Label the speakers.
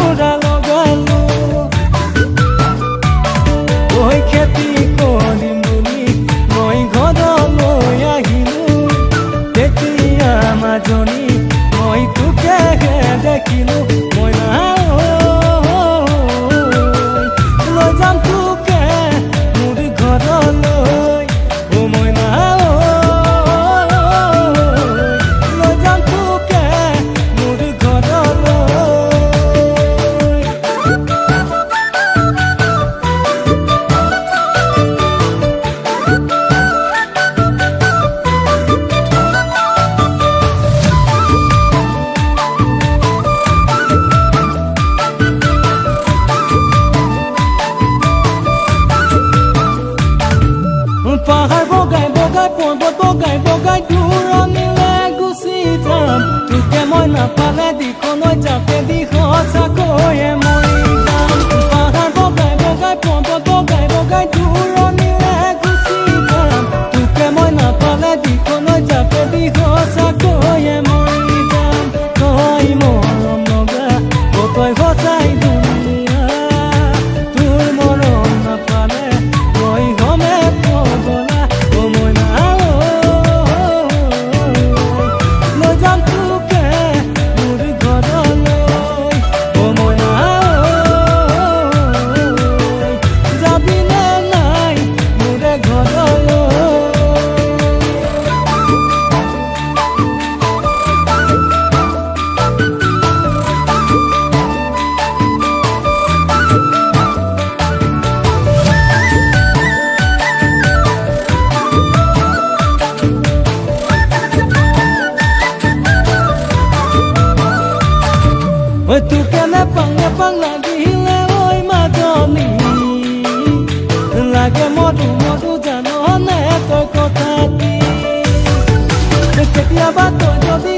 Speaker 1: যোৰা লগালো ঐ খেতি কৰিম বুলি মই ঘৰলৈ আহিলো তেতিয়া মাজনী মই তোকেহে দেখিলো মই লৈ যাম তোকে মোৰ ঘৰলৈ মই লৈ যাম তোকে মোৰ ঘৰলৈ পাহাৰ বগাই বগাই পৰ্বত বগাই বগাই দূৰণিলৈ গুচি যাম তোকে মই নাপালে দিশলৈ যাপে দি সঁচাকৈয়ে মৰি যাম পাহাৰ বগাই বগাই পৰ্বত বগাই বগাই দূৰণিলৈ গুচি যাম তোকে মই নাপালে দিশলৈ যাপে দি সঁচাকৈয়ে মৰি যাম তই মৰম লগা তই সঁচাই দুনিয়া তোৰ মৰম নাপালে মই হমে পগলা মই লৈ যাম তোকে মোৰ ঘৰলৈ মই যাবিনে নাই মোৰ ঘৰলৈ তোকে নেপাং নেপাং লাগিলে ঐ মাজনী লাগে মধু মধু জাননে তই কথাটি কেতিয়াবা তই যদি